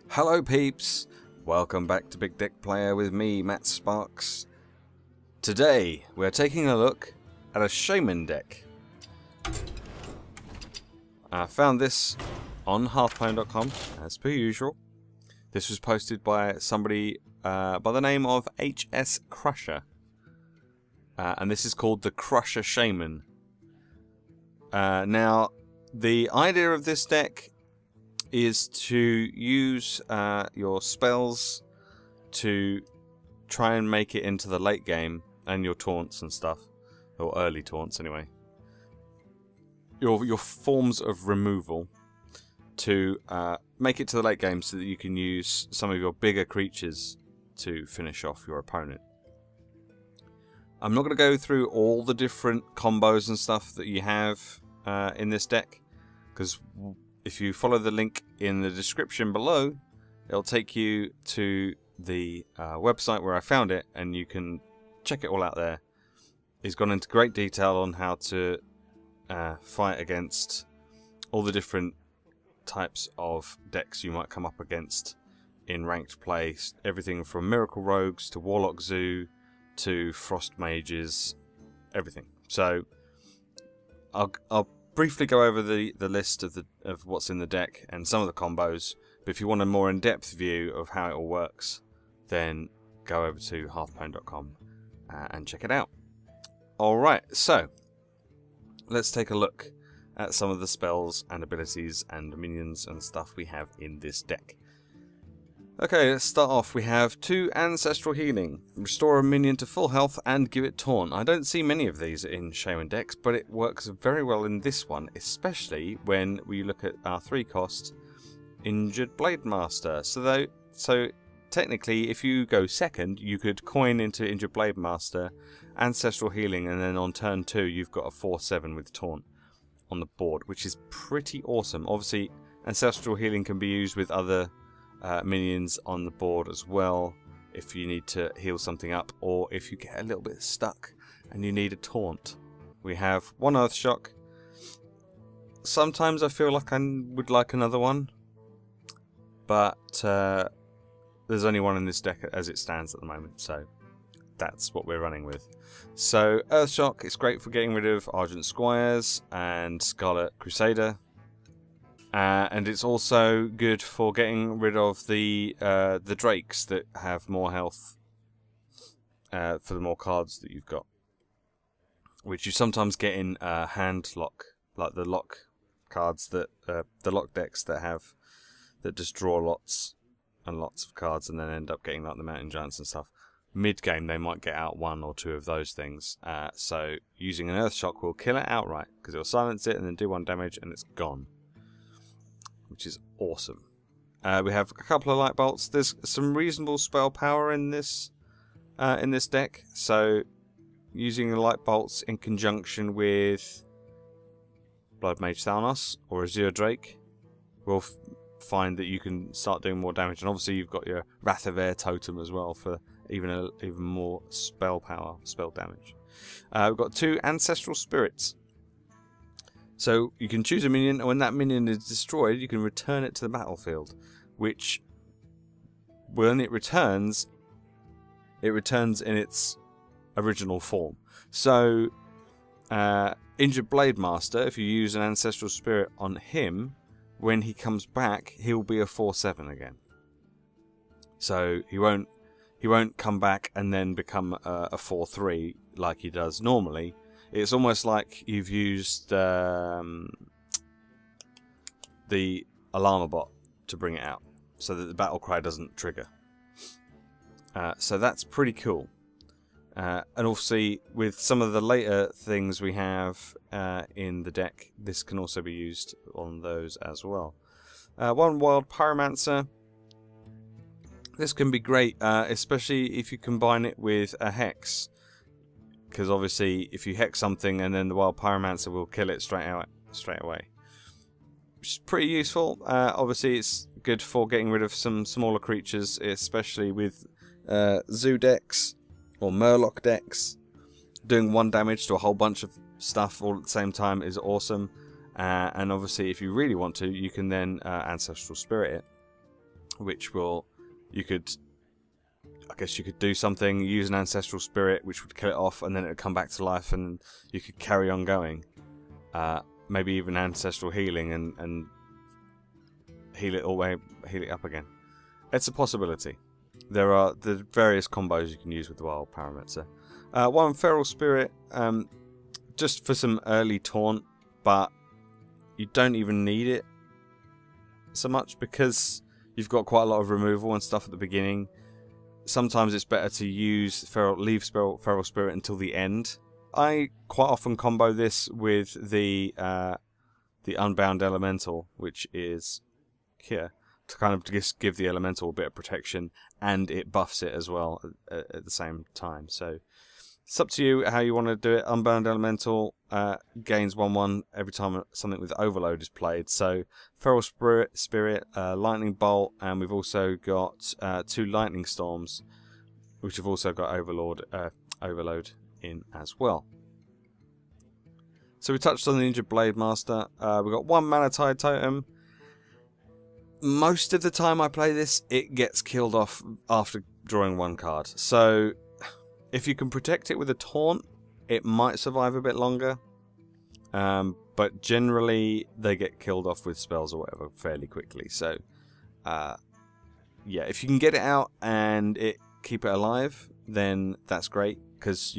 Hello peeps, welcome back to Big Deck Player with me, Matt Sparks. Today we're taking a look at a Shaman deck. I found this on Hearthstone.com as per usual. This was posted by somebody by the name of HS Crusher. And this is called the Crusher Shaman. Now, the idea of this deck is to use your spells to try and make it into the late game, and your taunts and stuff, or early taunts anyway. Your forms of removal to make it to the late game so that you can use some of your bigger creatures to finish off your opponent. I'm not going to go through all the different combos and stuff that you have in this deck, because if you follow the link in the description below, it'll take you to the website where I found it, and you can check it all out there. He's gone into great detail on how to fight against all the different types of decks you might come up against in ranked play. Everything from Miracle Rogues to Warlock Zoo to Frost Mages, everything. So I'll briefly go over the list of what's in the deck and some of the combos, but if you want a more in-depth view of how it all works, then go over to hearthstone.com and check it out. Alright, so let's take a look at some of the spells and abilities and minions and stuff we have in this deck. Okay, let's start off. We have 2 Ancestral Healing. Restore a minion to full health and give it Taunt. I don't see many of these in Shaman decks, but it works very well in this one, especially when we look at our 3-cost Injured Blade Master. So technically, if you go second, you could coin into Injured Blade Master, Ancestral Healing, and then on turn 2 you've got a 4/7 with Taunt on the board, which is pretty awesome. Obviously, Ancestral Healing can be used with other minions on the board as well if you need to heal something up, or if you get a little bit stuck and you need a taunt. We have 1 Earth Shock. Sometimes I feel like I would like another one, but there's only one in this deck as it stands at the moment, so that's what we're running with. So Earth Shock is great for getting rid of Argent Squires and Scarlet Crusader. And it's also good for getting rid of the drakes that have more health for the more cards that you've got, which you sometimes get in hand lock, like the lock cards that the lock decks that just draw lots and lots of cards and then end up getting like the Mountain Giants and stuff. Mid game they might get out 1 or 2 of those things, so using an Earth Shock will kill it outright because it'll silence it and then do 1 damage and it's gone, which is awesome. We have a couple of light bolts. There's some reasonable spell power in this deck, so using the light bolts in conjunction with Blood Mage Thalnos or Azure Drake will find that you can start doing more damage. And obviously you've got your Wrath of Air totem as well for even more spell power, spell damage. We've got 2 Ancestral Spirits. So you can choose a minion, and when that minion is destroyed, you can return it to the battlefield, which, when it returns in its original form. So, Injured Blade Master, if you use an Ancestral Spirit on him, when he comes back, he'll be a 4/7 again. So he won't come back and then become a 4/3 like he does normally. It's almost like you've used the Alarmer Bot to bring it out, so that the battle cry doesn't trigger. So that's pretty cool. And obviously, with some of the later things we have in the deck, this can also be used on those as well. 1 Wild Pyromancer. This can be great, especially if you combine it with a Hex. Because obviously, if you hex something and then the Wild Pyromancer will kill it straight away, which is pretty useful. Obviously, it's good for getting rid of some smaller creatures, especially with Zoo decks or Murloc decks. Doing 1 damage to a whole bunch of stuff all at the same time is awesome. And obviously, if you really want to, you can then Ancestral Spirit it which will, I guess you could do something, use an ancestral spirit, which would kill it off, and then it would come back to life, and you could carry on going. Maybe even ancestral healing and heal it up again. It's a possibility. There are the various combos you can use with the Wild Parameter. One Feral Spirit, just for some early taunt, but you don't even need it so much because you've got quite a lot of removal and stuff at the beginning. Sometimes it's better to use leave Feral Spirit until the end. I quite often combo this with the Unbound Elemental, which is here, to kind of just give the Elemental a bit of protection, and it buffs it as well at the same time. So it's up to you how you want to do it. Unbound Elemental gains 1/1 every time something with Overload is played. So Feral Spirit, Lightning Bolt, and we've also got 2 Lightning Storms, which have also got Overload in as well. So we touched on the Injured Blade Master. We've got 1 Mana Tide Totem. Most of the time I play this, it gets killed off after drawing 1 card. So if you can protect it with a taunt, it might survive a bit longer. But generally, they get killed off with spells or whatever fairly quickly. So, yeah, if you can get it out and keep it alive, then that's great. Because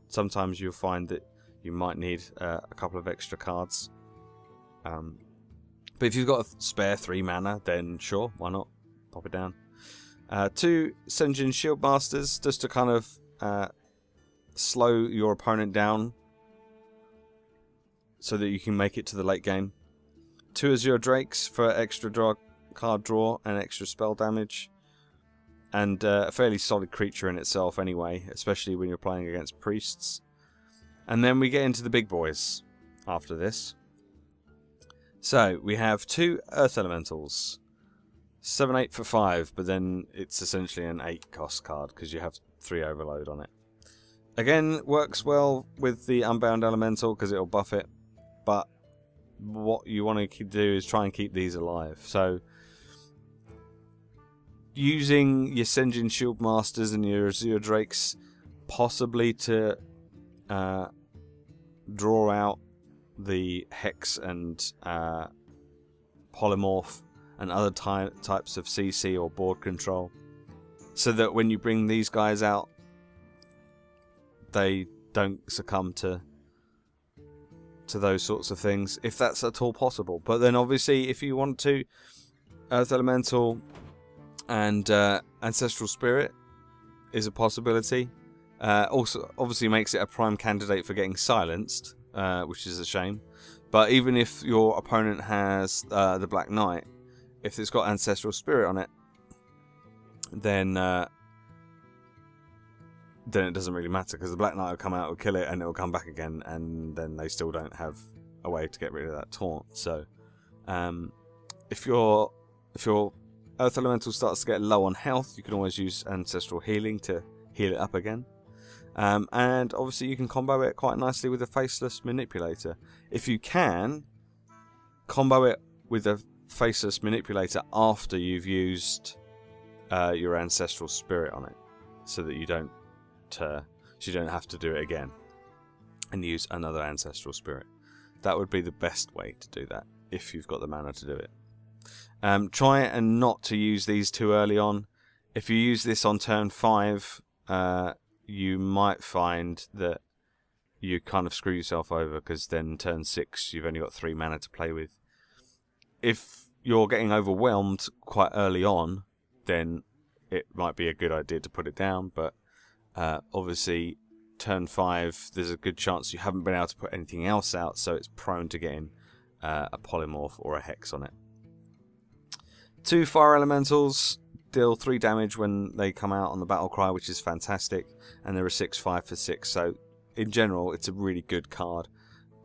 sometimes you'll find that you might need a couple of extra cards. But if you've got a spare 3 mana, then sure, why not? Pop it down. 2 Sen'jin Shieldmasters, just to kind of slow your opponent down so that you can make it to the late game. 2 Azure Drakes for extra card draw and extra spell damage. And a fairly solid creature in itself anyway, especially when you're playing against priests. And then we get into the big boys after this. So we have 2 Earth Elementals. 7/8 for 5, but then it's essentially an 8 cost card because you have 3 Overload on it. Again, works well with the Unbound Elemental because it'll buff it, but what you want to do is try and keep these alive. So using your Sen'jin Shieldmasters and your Azure Drakes possibly to draw out the Hex and Polymorph and other types of CC or board control, so that when you bring these guys out, they don't succumb to those sorts of things, if that's at all possible. But then obviously if you want to, Earth Elemental and Ancestral Spirit is a possibility. Also obviously makes it a prime candidate for getting silenced, which is a shame. But even if your opponent has the Black Knight, if it's got Ancestral Spirit on it, then it doesn't really matter, because the Black Knight will come out, will kill it, and it will come back again, and then they still don't have a way to get rid of that taunt. So if your Earth Elemental starts to get low on health, you can always use Ancestral Healing to heal it up again. And obviously you can combo it quite nicely with a Faceless Manipulator. If you can, combo it with a Faceless Manipulator after you've used your Ancestral Spirit on it, so that you don't have to do it again and use another Ancestral Spirit. That would be the best way to do that, if you've got the mana to do it. Try and not to use these too early on. If you use this on turn 5, you might find that you kind of screw yourself over, because then turn 6 you've only got 3 mana to play with. If you're getting overwhelmed quite early on, then it might be a good idea to put it down, but obviously turn 5 there's a good chance you haven't been able to put anything else out, so it's prone to getting a Polymorph or a Hex on it. 2 Fire Elementals deal 3 damage when they come out on the battle cry, which is fantastic, and they're a 6/5 for 6, so in general it's a really good card.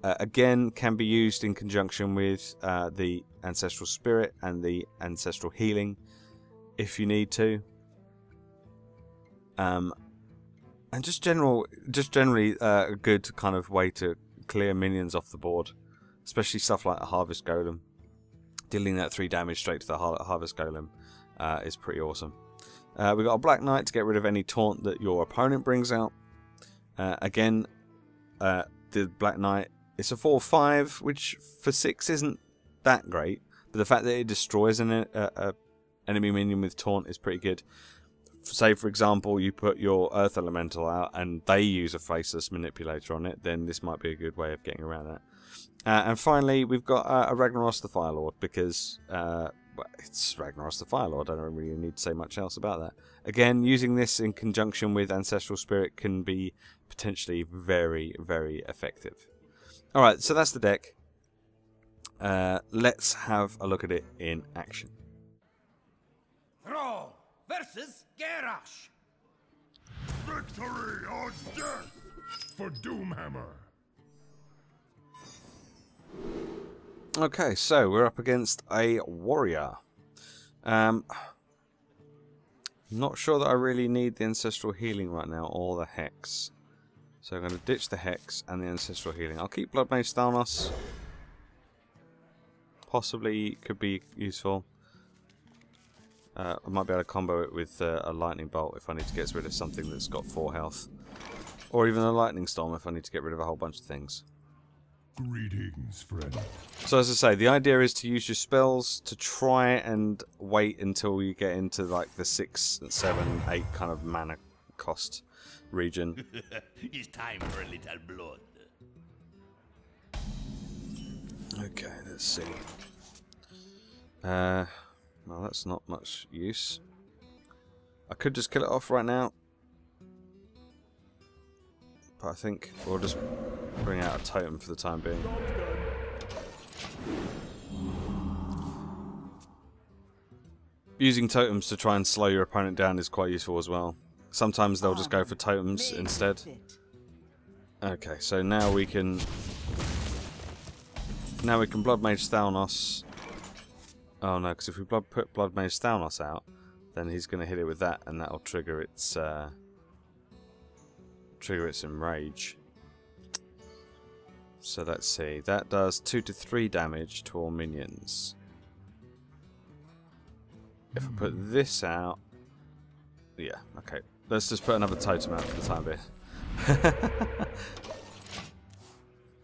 Again, can be used in conjunction with the Ancestral Spirit and the Ancestral Healing if you need to. And just generally a good kind of way to clear minions off the board, especially stuff like a Harvest Golem. Dealing that 3 damage straight to the Harvest Golem is pretty awesome. We've got a Black Knight to get rid of any taunt that your opponent brings out. Again, the Black Knight, it's a 4/5, which for 6 isn't that great, but the fact that it destroys an enemy minion with taunt is pretty good. Say, for example, you put your Earth Elemental out and they use a Faceless Manipulator on it, then this might be a good way of getting around that. And finally, we've got a Ragnaros the Firelord, because it's Ragnaros the Firelord. I don't really need to say much else about that. Again, using this in conjunction with Ancestral Spirit can be potentially very, very effective. Alright, so that's the deck. Let's have a look at it in action. Thrall versus Garrosh. Victory or death for Doomhammer. Okay, so we're up against a warrior. Not sure that I really need the Ancestral Healing right now, or the Hex. So I'm going to ditch the Hex and the Ancestral Healing. I'll keep Blood Mage Thalnos. Possibly could be useful. I might be able to combo it with a Lightning Bolt if I need to get rid of something that's got 4 health. Or even a Lightning Storm if I need to get rid of a whole bunch of things. Greetings, friend. So as I say, the idea is to use your spells to try and wait until you get into like the 6, 7, 8 kind of mana cost region. It's time for a little blood. Okay, let's see. Well, that's not much use. I could just kill it off right now, but I think we'll just bring out a totem for the time being. Using totems to try and slow your opponent down is quite useful as well. Sometimes they'll just go for totems instead. Okay, so now we can Blood Mage Thalnos. Oh no, because if we put Blood Mage Thalnos out, then he's going to hit it with that, and that'll trigger its enrage. So let's see, that does 2 to 3 damage to all minions. If I put this out, yeah, okay. Let's just put another totem out for the time being.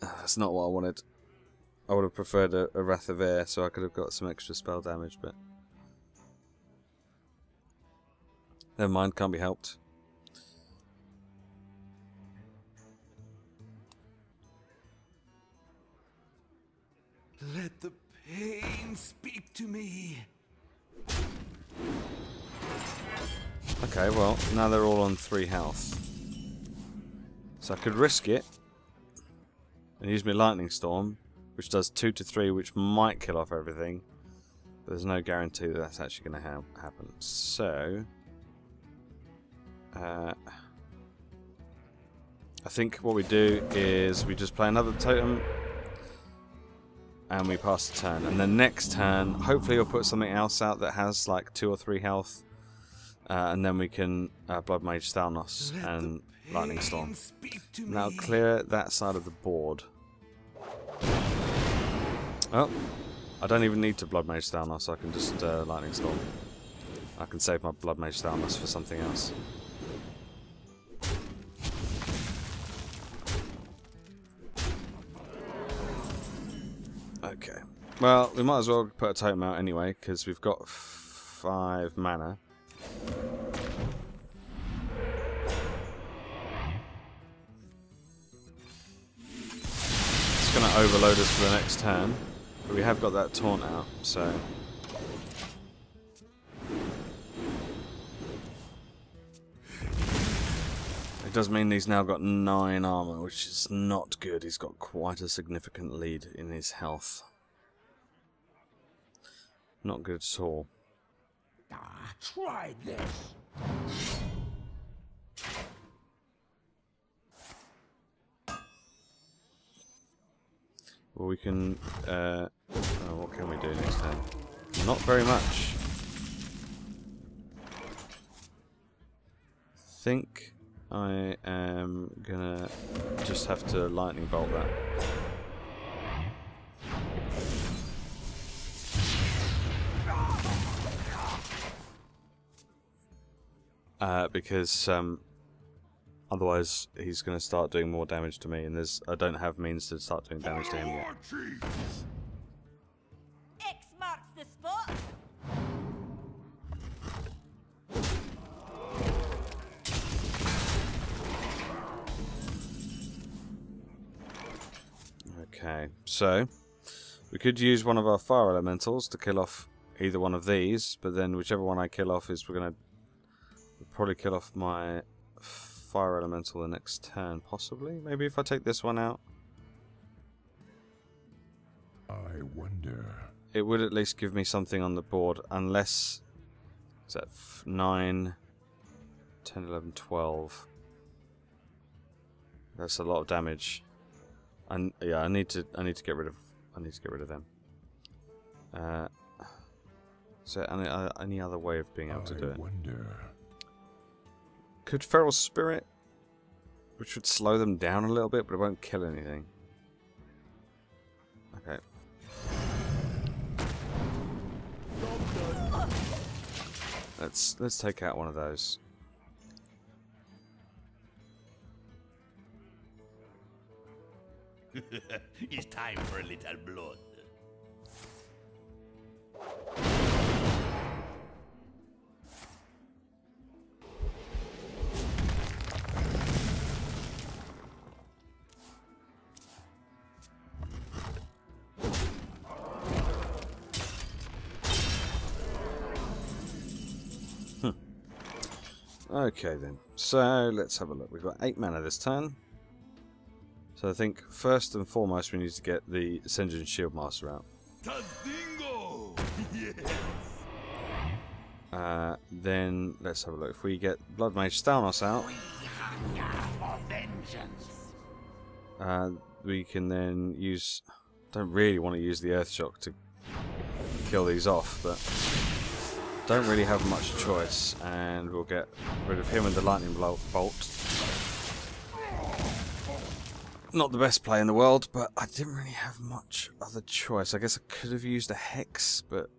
That's not what I wanted. I would have preferred a Wrath of Air, so I could have got some extra spell damage, but never mind, can't be helped. Let the pain speak to me. Okay, well, now they're all on 3 health. So I could risk it and use my Lightning Storm, which does 2 to 3, which might kill off everything. But there's no guarantee that that's actually going to happen. So I think what we do is we just play another totem and we pass the turn. And the next turn, hopefully we'll put something else out that has like 2 or 3 health. And then we can Blood Mage Thalnos and Lightning Storm. Now clear that side of the board. Oh, I don't even need to Blood Mage Thalnos, I can just Lightning Storm. I can save my Blood Mage Thalnos for something else. Okay. Well, we might as well put a totem out anyway, because we've got 5 mana. It's going to overload us for the next turn, but we have got that taunt out, so it does mean he's now got 9 armor, which is not good. He's got quite a significant lead in his health. Not good at all. Try this. Well, we can. What can we do next turn? Not very much. I think I am gonna just have to lightning bolt that. because otherwise he's going to start doing more damage to me, and I don't have means to start doing damage to him yet. X marks the spot. Okay, so we could use one of our fire elementals to kill off either one of these, but then whichever one I kill off is we'll probably kill off my fire elemental the next turn, possibly. Maybe if I take this one out. I wonder. It would at least give me something on the board, unless... Is that 9, 10, 11, 12? That's a lot of damage. And yeah, I need to get rid of them. So any other way of being able to do it? Wonder. Could Feral Spirit, which would slow them down a little bit, but it won't kill anything. Okay. Let's take out one of those. It's time for a little blood. Okay then, so let's have a look. We've got 8 mana this turn. So I think first and foremost we need to get the Ascension Shieldmaster out. Tadingo! Yes! Then let's have a look. If we get Blood Mage Stalnos out, we can then use... Don't really want to use the Earth Shock to kill these off, but don't really have much choice, and we'll get rid of him with the Lightning Bolt. Not the best play in the world, but I didn't really have much other choice. I guess I could have used a Hex, but...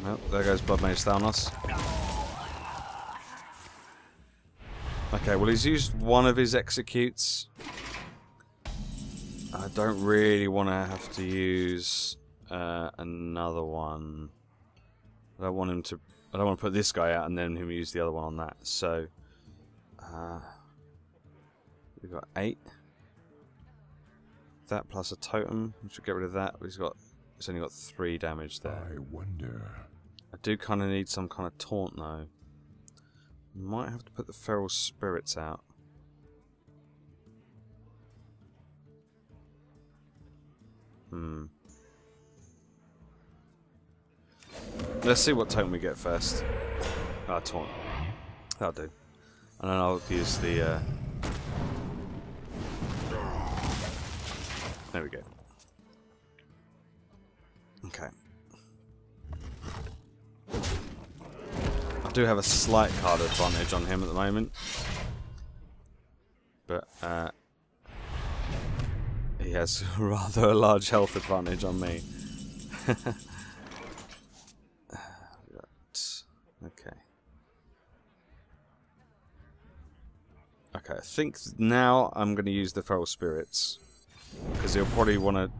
Well, there goes Blood Mage Thalnos. Okay, well he's used one of his executes. I don't really want to have to use another one. I don't want him to. I don't want to put this guy out and then him use the other one on that. So we've got 8. That plus a totem, which will get rid of that. It's only got 3 damage there. I wonder. I do kind of need some kind of taunt though. Might have to put the Feral Spirits out. Let's see what totem we get first. Taunt. That'll do. And then I'll use the... There we go. Okay. I do have a slight card advantage on him at the moment. But, he has rather a large health advantage on me. Okay. Okay, I think now I'm going to use the Feral Spirits. Because he'll probably want to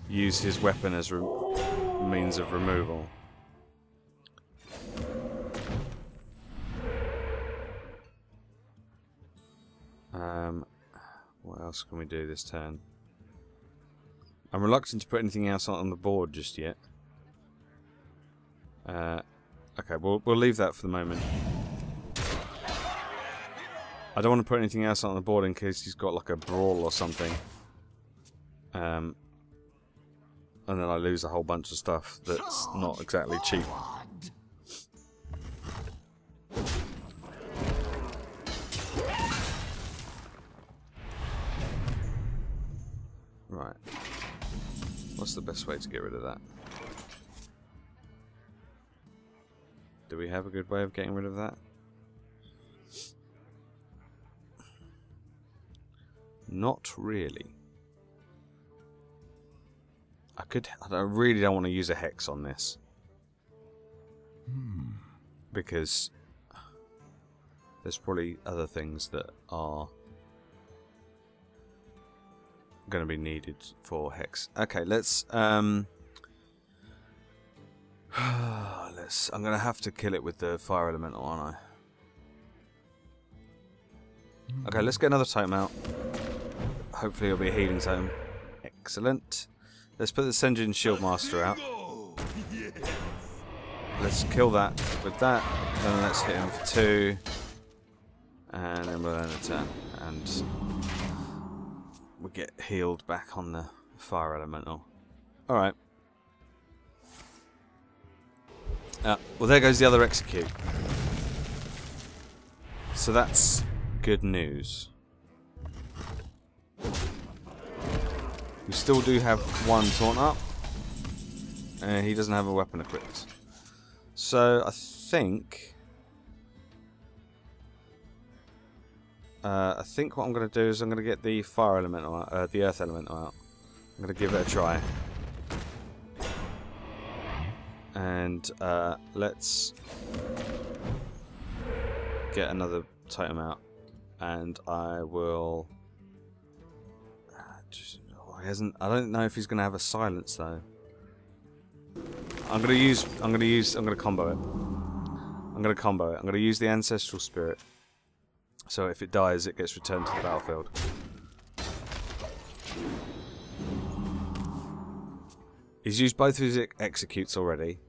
use his weapon as means of removal. What else can we do this turn? I'm reluctant to put anything else on the board just yet. Okay, we'll leave that for the moment. I don't want to put anything else on the board in case he's got like a brawl or something. And then I lose a whole bunch of stuff that's not exactly cheap. Right. What's the best way to get rid of that? Do we have a good way of getting rid of that? Not really. I really don't want to use a hex on this. Because there's probably other things that are going to be needed for hex. Okay, let's I'm going to have to kill it with the fire elemental, aren't I? Okay, let's get another totem out. Hopefully it'll be a healing totem. Excellent. Let's put the Senjin Shieldmaster out. Let's kill that with that. Then let's hit him for 2. And then we'll end a turn. And we get healed back on the fire elemental. Alright. Well, there goes the other execute. So that's good news. We still do have one taunt up. And he doesn't have a weapon equipped. So I think what I'm going to do is I'm going to get the fire elemental out, the earth elemental out. I'm going to give it a try. And let's get another totem out. And I will I don't know if he's going to have a silence though. I'm going to combo it. I'm going to use the Ancestral Spirit. So if it dies, it gets returned to the battlefield. He's used both of his executes already.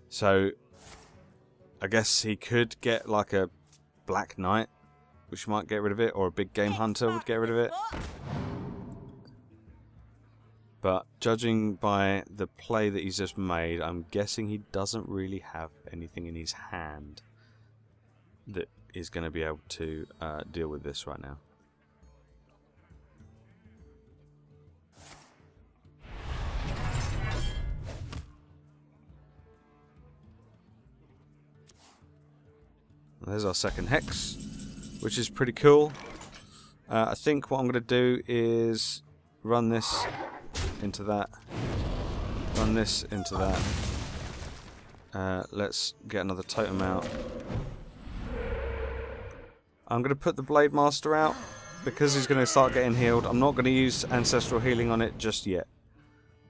So I guess he could get like a Black Knight, which might get rid of it, or a Big Game Hunter would get rid of it. But judging by the play that he's just made, I'm guessing he doesn't really have anything in his hand that is going to be able to deal with this right now. There's our second hex, which is pretty cool. I think what I'm going to do is run this into that. Run this into that. Let's get another totem out. I'm going to put the Blade Master out because he's going to start getting healed. I'm not going to use Ancestral Healing on it just yet.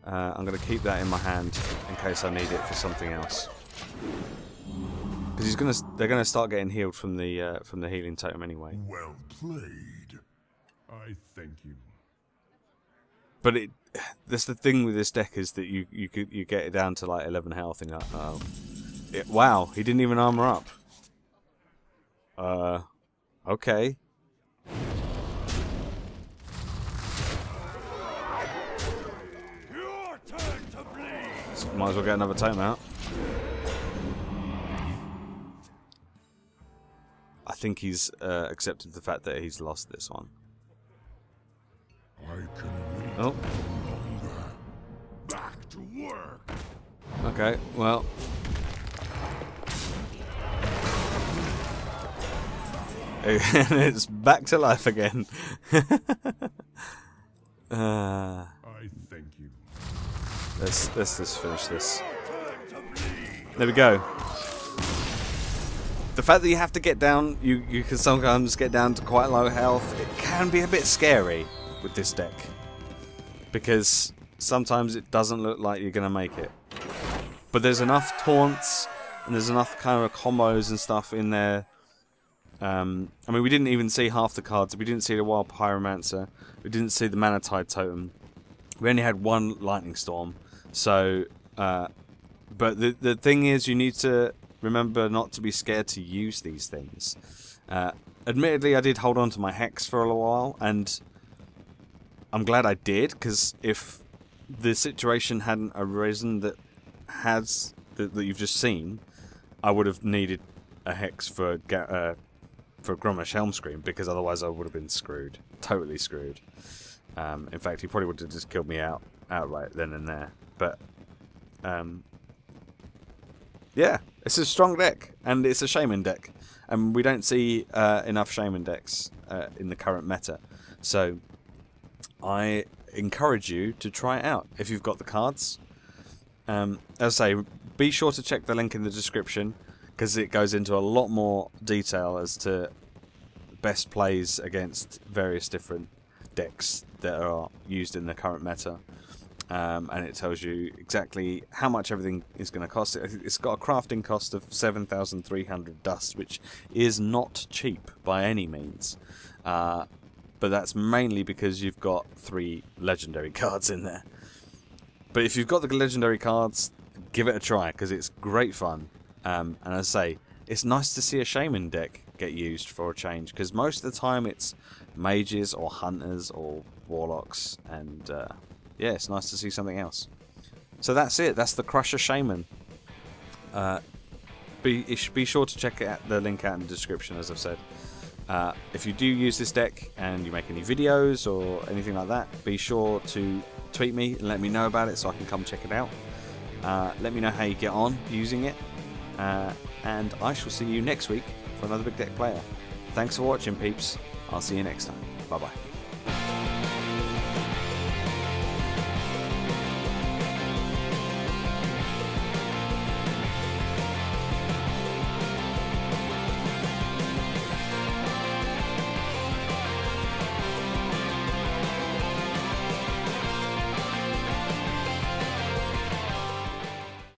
I'm going to keep that in my hand in case I need it for something else. Because they're going to start getting healed from the healing totem anyway. Well played. I thank you. But that's the thing with this deck is that you get it down to like 11 health and you're like, oh, wow, he didn't even armor up. Okay. Your turn to bleed. So might as well get another totem out. I think he's accepted the fact that he's lost this one. I can wait Oh. longer. Back to work. Okay, well. It's back to life again. I thank you. Let's just finish this. There we go. The fact that you have to get down, you can sometimes get down to quite low health, it can be a bit scary with this deck. Because sometimes it doesn't look like you're going to make it. But there's enough taunts, and there's enough kind of combos and stuff in there. I mean, we didn't even see half the cards. We didn't see the Wild Pyromancer. We didn't see the Mana Tide Totem. We only had one Lightning Storm. So, but the thing is, you need to remember not to be scared to use these things. Admittedly, I did hold on to my Hex for a little while, and I'm glad I did, because if the situation hadn't arisen that you've just seen, I would have needed a Hex for Grommash Helmscream, because otherwise I would have been screwed. Totally screwed. In fact, he probably would have just killed me outright then and there. But, yeah, it's a strong deck, and it's a Shaman deck. and we don't see enough Shaman decks in the current meta. So I encourage you to try it out if you've got the cards. As I say, be sure to check the link in the description, because it goes into a lot more detail as to best plays against various different decks that are used in the current meta. And it tells you exactly how much everything is going to cost. It's got a crafting cost of 7,300 dust, which is not cheap by any means. But that's mainly because you've got 3 legendary cards in there. But if you've got the legendary cards, give it a try, because it's great fun. And as I say, it's nice to see a Shaman deck get used for a change, because most of the time it's mages or hunters or warlocks, and yeah, it's nice to see something else. So that's it. That's the Crusher Shaman. Be sure to check the link out in the description, as I've said. If you do use this deck and you make any videos or anything like that, be sure to tweet me and let me know about it so I can come check it out. Let me know how you get on using it. And I shall see you next week for another Big Deck Player. Thanks for watching, peeps. I'll see you next time. Bye bye.